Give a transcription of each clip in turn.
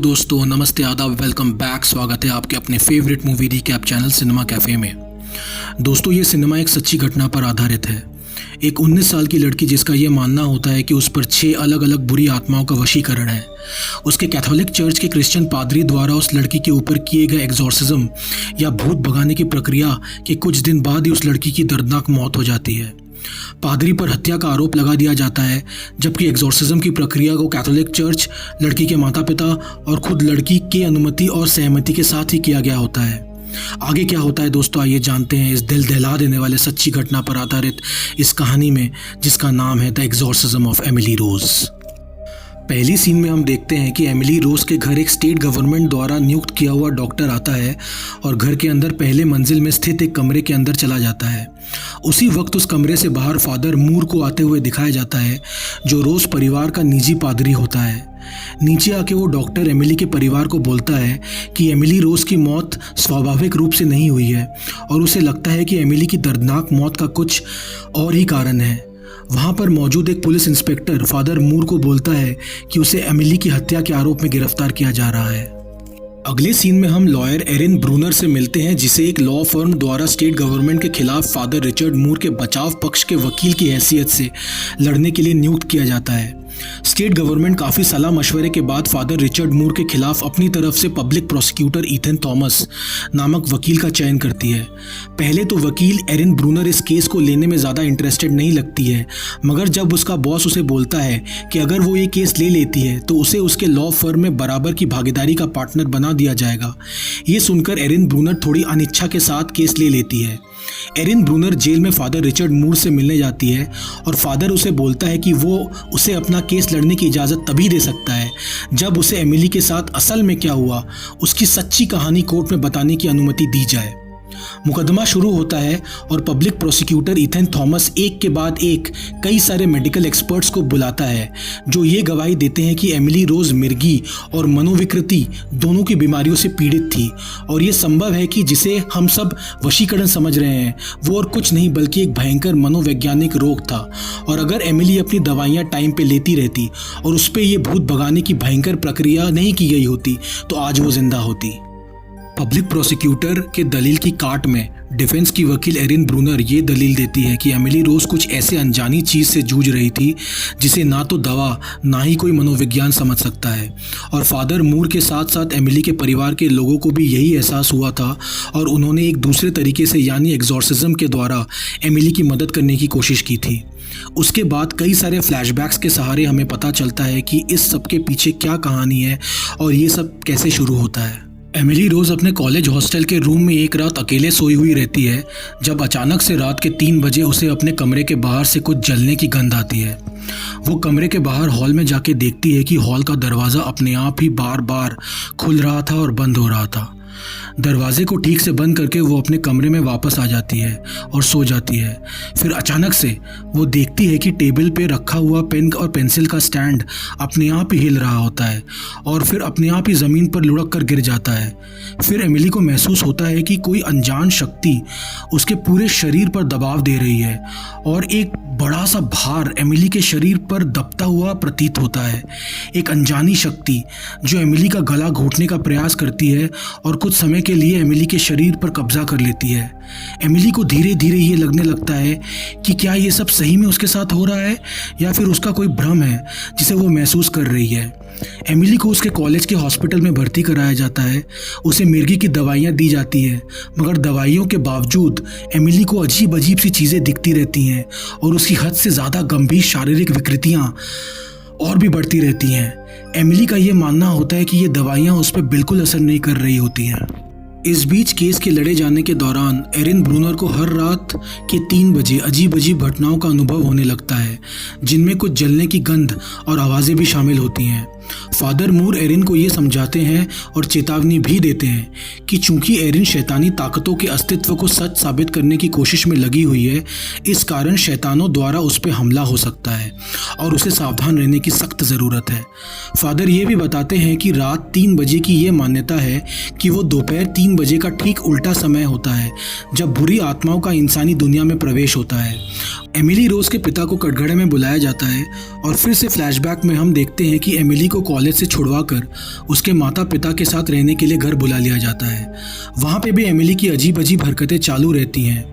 दोस्तों, नमस्ते, आदाब, वेलकम बैक। स्वागत है आपके अपने favourite movie recap channel cinema cafe में। दोस्तों, ये सिनेमा एक सच्ची घटना पर आधारित है। एक 19 साल की लड़की जिसका ये मानना होता है कि उस पर 6 अलग अलग बुरी आत्माओं का वशीकरण है। उसके कैथोलिक चर्च के क्रिश्चियन पादरी द्वारा उस लड़की के ऊपर किए गए एग्जॉर्सिज्म या भूत भगाने की प्रक्रिया के कुछ दिन बाद ही उस लड़की की दर्दनाक मौत हो जाती है। पादरी पर हत्या का आरोप लगा दिया जाता है, जबकि एग्जॉर्सिज्म की प्रक्रिया को कैथोलिक चर्च, लड़की के माता पिता और खुद लड़की के अनुमति और सहमति के साथ ही किया गया होता है। आगे क्या होता है दोस्तों, आइए जानते हैं इस दिल दहला देने वाले सच्ची घटना पर आधारित इस कहानी में, जिसका नाम है the exorcism of Emily Rose. पहली सीन में हम देखते हैं कि एमिली रोज के घर एक स्टेट गवर्नमेंट द्वारा नियुक्त किया हुआ डॉक्टर आता है और घर के अंदर पहले मंजिल में स्थित एक कमरे के अंदर चला जाता है। उसी वक्त उस कमरे से बाहर फादर मूर को आते हुए दिखाया जाता है, जो रोज परिवार का निजी पादरी होता है। नीचे आके वो डॉक्टर एमिली के परिवार को बोलता है कि एमिली रोज की मौत स्वाभाविक रूप से नहीं हुई है और उसे लगता है कि एमिली की दर्दनाक मौत का कुछ और ही कारण है। वहाँ पर मौजूद एक पुलिस इंस्पेक्टर फादर मूर को बोलता है कि उसे एमिली की हत्या के आरोप में गिरफ्तार किया जा रहा है। अगले सीन में हम लॉयर एरिन ब्रूनर से मिलते हैं, जिसे एक लॉ फर्म द्वारा स्टेट गवर्नमेंट के खिलाफ फादर रिचर्ड मूर के बचाव पक्ष के वकील की हैसियत से लड़ने के लिए नियुक्त किया जाता है। स्टेट गवर्नमेंट काफ़ी सलाह मशवरे के बाद फादर रिचर्ड मूर के खिलाफ अपनी तरफ से पब्लिक प्रोसिक्यूटर इथन थॉमस नामक वकील का चयन करती है। पहले तो वकील एरिन ब्रूनर इस केस को लेने में ज़्यादा इंटरेस्टेड नहीं लगती है, मगर जब उसका बॉस उसे बोलता है कि अगर वो ये केस ले लेती है तो उसे उसके लॉ फर्म में बराबर की भागीदारी का पार्टनर बना दिया जाएगा। ये सुनकर एरिन ब्रूनर थोड़ी अनिच्छा के साथ केस ले लेती है। एरिन ब्रूनर जेल में फादर रिचर्ड मूर से मिलने जाती है और फादर उसे बोलता है कि वो उसे अपना केस लड़ने की इजाज़त तभी दे सकता है जब उसे एमिली के साथ असल में क्या हुआ, उसकी सच्ची कहानी कोर्ट में बताने की अनुमति दी जाए। मुकदमा शुरू होता है और पब्लिक प्रोसिक्यूटर इथन थॉमस एक के बाद एक कई सारे मेडिकल एक्सपर्ट्स को बुलाता है, जो ये गवाही देते हैं कि एमिली रोज मिर्गी और मनोविकृति दोनों की बीमारियों से पीड़ित थी और ये संभव है कि जिसे हम सब वशीकरण समझ रहे हैं वो और कुछ नहीं बल्कि एक भयंकर मनोवैज्ञानिक रोग था, और अगर एमिली अपनी दवाइयाँ टाइम पे लेती रहती और उस पर ये भूत भगाने की भयंकर प्रक्रिया नहीं की गई होती तो आज वो जिंदा होती। पब्लिक प्रोसिक्यूटर के दलील की काट में डिफेंस की वकील एरिन ब्रूनर ये दलील देती है कि एमिली रोज कुछ ऐसे अनजानी चीज़ से जूझ रही थी जिसे ना तो दवा ना ही कोई मनोविज्ञान समझ सकता है, और फादर मूर के साथ साथ एमिली के परिवार के लोगों को भी यही एहसास हुआ था और उन्होंने एक दूसरे तरीके से यानी एग्जॉर्सिज्म के द्वारा एमिली की मदद करने की कोशिश की थी। उसके बाद कई सारे फ्लैशबैक्स के सहारे हमें पता चलता है कि इस सब के पीछे क्या कहानी है और ये सब कैसे शुरू होता है। एमिली रोज अपने कॉलेज हॉस्टल के रूम में एक रात अकेले सोई हुई रहती है, जब अचानक से रात के 3 बजे उसे अपने कमरे के बाहर से कुछ जलने की गंध आती है। वो कमरे के बाहर हॉल में जाके देखती है कि हॉल का दरवाज़ा अपने आप ही बार बार खुल रहा था और बंद हो रहा था। दरवाजे को ठीक से बंद करके वो अपने कमरे में वापस आ जाती है और सो जाती है। फिर अचानक से वो देखती है कि टेबल पे रखा हुआ पेन और पेंसिल का स्टैंड अपने आप ही हिल रहा होता है और फिर अपने आप ही ज़मीन पर लुढ़क कर गिर जाता है। फिर एमिली को महसूस होता है कि कोई अनजान शक्ति उसके पूरे शरीर पर दबाव दे रही है और एक बड़ा सा भार एमिली के शरीर पर दबता हुआ प्रतीत होता है। एक अनजानी शक्ति जो एमिली का गला घोटने का प्रयास करती है और कुछ समय के लिए एमिली के शरीर पर कब्जा कर लेती है। एमिली को धीरे धीरे ये लगने लगता है कि क्या ये सब सही में उसके साथ हो रहा है या फिर उसका कोई भ्रम है जिसे वो महसूस कर रही है। एमिली को उसके कॉलेज के हॉस्पिटल में भर्ती कराया जाता है। उसे मिर्गी की दवाइयाँ दी जाती है, मगर दवाइयों के बावजूद एमिली को अजीब अजीब सी चीज़ें दिखती रहती हैं और उसकी हद से ज़्यादा गंभीर शारीरिक विकृतियाँ और भी बढ़ती रहती हैं। एमिली का ये मानना होता है कि ये दवाइयाँ उस पर बिल्कुल असर नहीं कर रही होती हैं। इस बीच केस के लड़े जाने के दौरान एरिन ब्रूनर को हर रात के 3 बजे अजीब अजीब घटनाओं का अनुभव होने लगता है, जिनमें कुछ जलने की गंध और आवाज़ें भी शामिल होती हैं। फादर मूर एरिन को ये समझाते हैं और चेतावनी भी देते हैं कि चूंकि एरिन शैतानी ताकतों के अस्तित्व को सच साबित करने की कोशिश में लगी हुई है, इस कारण शैतानों द्वारा उस पर हमला हो सकता है और उसे सावधान रहने की सख्त ज़रूरत है। फादर ये भी बताते हैं कि रात 3 बजे की ये मान्यता है कि वो दोपहर 3 बजे का ठीक उल्टा समय होता है जब बुरी आत्माओं का इंसानी दुनिया में प्रवेश होता है। एमिली रोज के पिता को कटघरे में बुलाया जाता है और फिर से फ्लैशबैक में हम देखते हैं कि एमिली को कॉलेज से छुड़वाकर उसके माता पिता के साथ रहने के लिए घर बुला लिया जाता है। वहाँ पे भी एमिली की अजीब अजीब हरकतें चालू रहती हैं।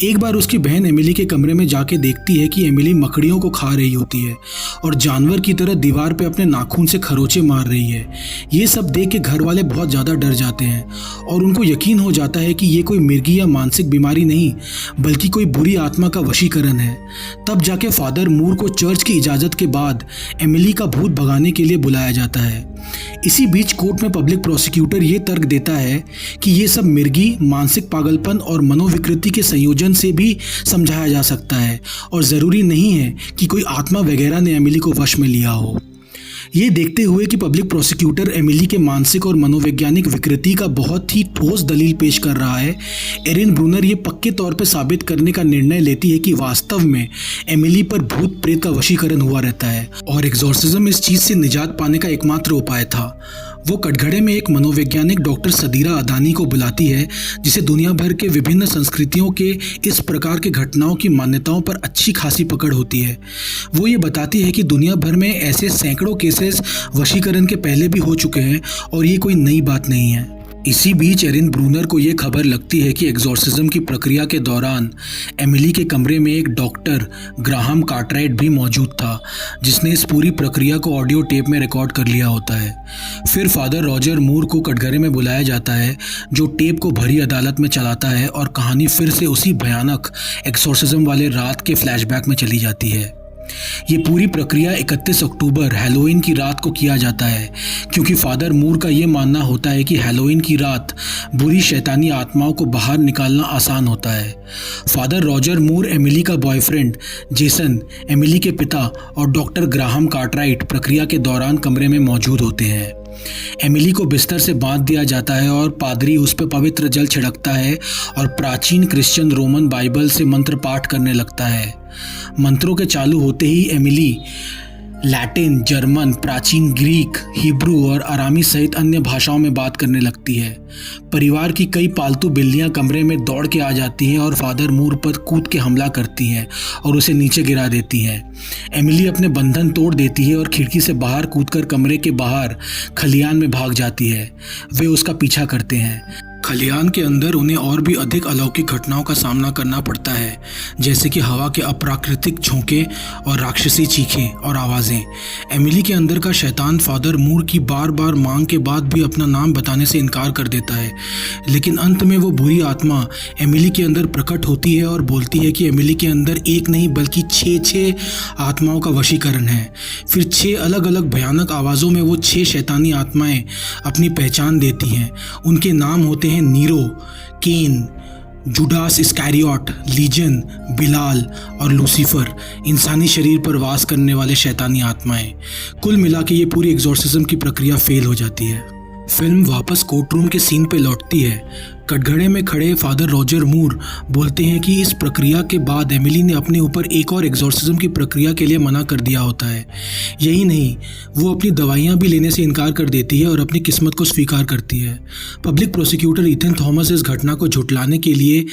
एक बार उसकी बहन एमिली के कमरे में जाके देखती है कि एमिली मकड़ियों को खा रही होती है और जानवर की तरह दीवार पे अपने नाखून से खरोंचे मार रही है। ये सब देख के घर वाले बहुत ज़्यादा डर जाते हैं और उनको यकीन हो जाता है कि ये कोई मिर्गी या मानसिक बीमारी नहीं बल्कि कोई बुरी आत्मा का वशीकरण है। तब जाके फादर मूर को चर्च की इजाज़त के बाद एमिली का भूत भगाने के लिए बुलाया जाता है। इसी बीच कोर्ट में पब्लिक प्रोसिक्यूटर ये तर्क देता है कि ये सब मिर्गी, मानसिक पागलपन और मनोविकृति के संयोजन से भी समझाया जा सकता है और ज़रूरी नहीं है कि कोई आत्मा वगैरह ने एमिली को वश में लिया हो। ये देखते हुए कि पब्लिक प्रोसिक्यूटर एमिली के मानसिक और मनोवैज्ञानिक विकृति का बहुत ही ठोस दलील पेश कर रहा है, एरिन ब्रूनर ये पक्के तौर पर साबित करने का निर्णय लेती है कि वास्तव में एमिली पर भूत प्रेत का वशीकरण हुआ रहता है और एग्जॉर्सिज्म इस चीज़ से निजात पाने का एकमात्र उपाय था। वो कटघरे में एक मनोवैज्ञानिक डॉक्टर सदीरा अदानी को बुलाती है जिसे दुनिया भर के विभिन्न संस्कृतियों के इस प्रकार के घटनाओं की मान्यताओं पर अच्छी खासी पकड़ होती है। वो ये बताती है कि दुनिया भर में ऐसे सैकड़ों केसेस वशीकरण के पहले भी हो चुके हैं और ये कोई नई बात नहीं है। इसी बीच एरिन ब्रूनर को ये खबर लगती है कि एग्जॉर्सिज्म की प्रक्रिया के दौरान एमिली के कमरे में एक डॉक्टर ग्राहम कार्टराइट भी मौजूद था जिसने इस पूरी प्रक्रिया को ऑडियो टेप में रिकॉर्ड कर लिया होता है। फिर फादर रॉजर मूर को कटघरे में बुलाया जाता है जो टेप को भरी अदालत में चलाता है और कहानी फिर से उसी भयानक एग्जॉर्सिज्म वाले रात के फ्लैशबैक में चली जाती है। ये पूरी प्रक्रिया 31 अक्टूबर हैलोवीन की रात को किया जाता है क्योंकि फादर मूर का ये मानना होता है कि हैलोवीन की रात बुरी शैतानी आत्माओं को बाहर निकालना आसान होता है। फादर रॉजर मूर एमिली का बॉयफ्रेंड जेसन, एमिली के पिता और डॉक्टर ग्राहम कार्टराइट प्रक्रिया के दौरान कमरे में मौजूद होते हैं। एमिली को बिस्तर से बांध दिया जाता है और पादरी उस पर पवित्र जल छिड़कता है और प्राचीन क्रिश्चियन रोमन बाइबल से मंत्र पाठ करने लगता है। मंत्रों के चालू होते ही एमिली लैटिन, जर्मन, प्राचीन ग्रीक, हिब्रू और अरामी सहित अन्य भाषाओं में बात करने लगती है। परिवार की कई पालतू बिल्लियां कमरे में दौड़ के आ जाती हैं और फादर मूर पर कूद के हमला करती हैं और उसे नीचे गिरा देती हैं। एमिली अपने बंधन तोड़ देती है और खिड़की से बाहर कूदकर कमरे के बाहर खलियान में भाग जाती है। वे उसका पीछा करते हैं। खलियान के अंदर उन्हें और भी अधिक अलौकिक घटनाओं का सामना करना पड़ता है जैसे कि हवा के अप्राकृतिक झोंके और राक्षसी चीखें और आवाज़ें। एमिली के अंदर का शैतान फादर मूर की बार बार मांग के बाद भी अपना नाम बताने से इनकार कर देता है, लेकिन अंत में वो बुरी आत्मा एमिली के अंदर प्रकट होती है और बोलती है कि एमिली के अंदर एक नहीं बल्कि 6 आत्माओं का वशीकरण है। फिर 6 अलग अलग भयानक आवाज़ों में वो 6 शैतानी आत्माएं अपनी पहचान देती हैं। उनके नाम होते हैं नीरो, केन, जुडास इस्कैरियोट, लीजन, बिलाल और लूसीफर, इंसानी शरीर पर वास करने वाले शैतानी आत्माएं। कुल मिला के ये पूरी एग्जॉर्सिज्म की प्रक्रिया फेल हो जाती है। फिल्म वापस कोर्टरूम के सीन पे लौटती है। कटघरे में खड़े फादर रॉजर मूर बोलते हैं कि इस प्रक्रिया के बाद एमिली ने अपने ऊपर एक और एग्जॉर्सिज्म की प्रक्रिया के लिए मना कर दिया होता है। यही नहीं, वो अपनी दवाइयाँ भी लेने से इनकार कर देती है और अपनी किस्मत को स्वीकार करती है। पब्लिक प्रोसिक्यूटर इथन थॉमस इस घटना को झुटलाने के लिए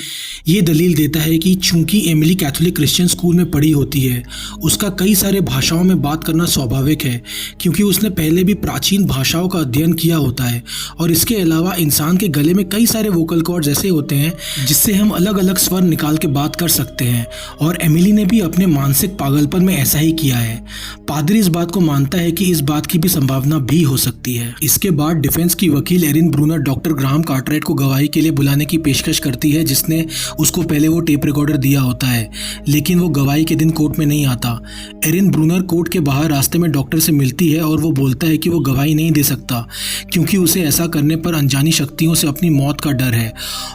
ये दलील देता है कि चूंकि एमिली कैथोलिक क्रिश्चियन स्कूल में पढ़ी होती है, उसका कई सारे भाषाओं में बात करना स्वाभाविक है क्योंकि उसने पहले भी प्राचीन भाषाओं का अध्ययन किया होता है और इसके अलावा इंसान के गले में कई सारे वोकल कॉर्ड्स ऐसे होते हैं जिससे हम अलग अलग स्वर निकाल के बात कर सकते हैं और एमिली ने भी अपने मानसिक पागलपन में ऐसा ही किया है। पादरी इस बात को मानता है कि इस बात की भी संभावना भी हो सकती है। इसके बाद डिफेंस की वकील Erin Bruner doctor Graham Cartwright को गवाही के लिए बुलाने की पेशकश करती है जिसने उसको पहले वो टेप रिकॉर्डर दिया होता है, लेकिन वो गवाही के दिन कोर्ट में नहीं आता। एरिन ब्रूनर कोर्ट के बाहर रास्ते में डॉक्टर से मिलती है और वो बोलता है कि वो गवाही नहीं दे सकता क्योंकि उसे ऐसा करने पर अनजानी शक्तियों से अपनी मौत का डर है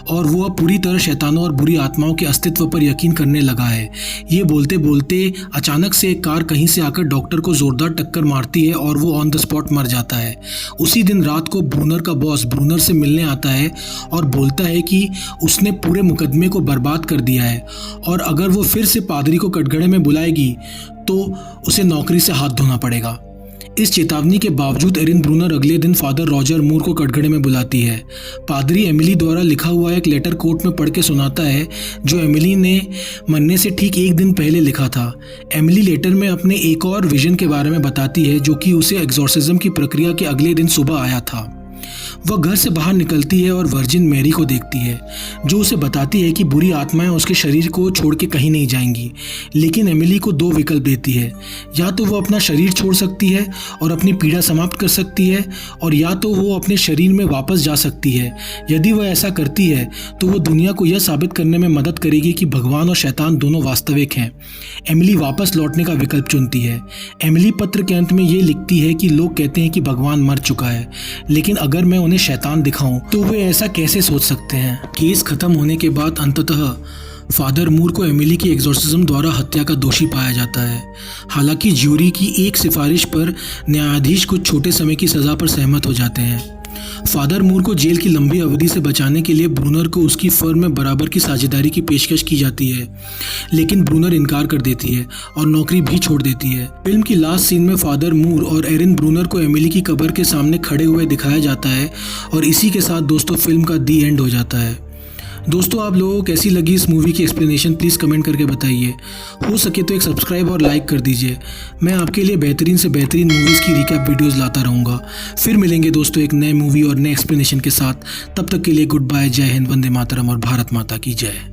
और वो अब पूरी तरह शैतानों और बुरी आत्माओं के अस्तित्व पर यकीन करने लगा है। ये बोलते बोलते अचानक से एक कार कहीं से आकर डॉक्टर को जोरदार टक्कर मारती है और वो ऑन द स्पॉट मर जाता है। उसी दिन रात को ब्रूनर का बॉस ब्रूनर से मिलने आता है और बोलता है कि उसने पूरे मुकदमे को बर्बाद कर दिया है और अगर वो फिर से पादरी को कटघरे में बुलाएगी तो उसे नौकरी से हाथ धोना पड़ेगा। इस चेतावनी के बावजूद एरिन ब्रूनर अगले दिन फादर रॉजर मूर को कटघरे में बुलाती है। पादरी एमिली द्वारा लिखा हुआ एक लेटर कोर्ट में पढ़ के सुनाता है जो एमिली ने मरने से ठीक एक दिन पहले लिखा था। एमिली लेटर में अपने एक और विजन के बारे में बताती है जो कि उसे एग्जॉर्सिज्म की प्रक्रिया के अगले दिन सुबह आया था। वह घर से बाहर निकलती है और वर्जिन मैरी को देखती है जो उसे बताती है कि बुरी आत्माएं उसके शरीर को छोड़ के कहीं नहीं जाएंगी। लेकिन एमिली को दो विकल्प देती है, या तो वो अपना शरीर छोड़ सकती है और अपनी पीड़ा समाप्त कर सकती है, और या तो वो अपने शरीर में वापस जा सकती है। यदि वह ऐसा करती है तो वो दुनिया को यह साबित करने में मदद करेगी कि भगवान और शैतान दोनों वास्तविक हैं। एमिली वापस लौटने का विकल्प चुनती है। एमिली पत्र के अंत में ये लिखती है कि लोग कहते हैं कि भगवान मर चुका है, लेकिन अगर मैं उन्हें शैतान दिखाऊं तो वे ऐसा कैसे सोच सकते हैं। केस खत्म होने के बाद अंततः फादर मूर को एमिली की एग्जॉर्सिज्म द्वारा हत्या का दोषी पाया जाता है। हालांकि ज्यूरी की एक सिफारिश पर न्यायाधीश कुछ छोटे समय की सजा पर सहमत हो जाते हैं। फादर मूर को जेल की लंबी अवधि से बचाने के लिए ब्रूनर को उसकी फर्म में बराबर की साझेदारी की पेशकश की जाती है, लेकिन ब्रूनर इनकार कर देती है और नौकरी भी छोड़ देती है। फिल्म की लास्ट सीन में फादर मूर और एरिन ब्रूनर को एमिली की कब्र के सामने खड़े हुए दिखाया जाता है और इसी के साथ दोस्तों फिल्म का दी एंड हो जाता है। दोस्तों, आप लोगों को कैसी लगी इस मूवी की एक्सप्लेनेशन प्लीज़ कमेंट करके बताइए। हो सके तो एक सब्सक्राइब और लाइक कर दीजिए। मैं आपके लिए बेहतरीन से बेहतरीन मूवीज़ की रिकैप वीडियोस लाता रहूँगा। फिर मिलेंगे दोस्तों एक नए मूवी और नए एक्सप्लेनेशन के साथ। तब तक के लिए गुड बाय, जय हिंद, वंदे मातरम और भारत माता की जय।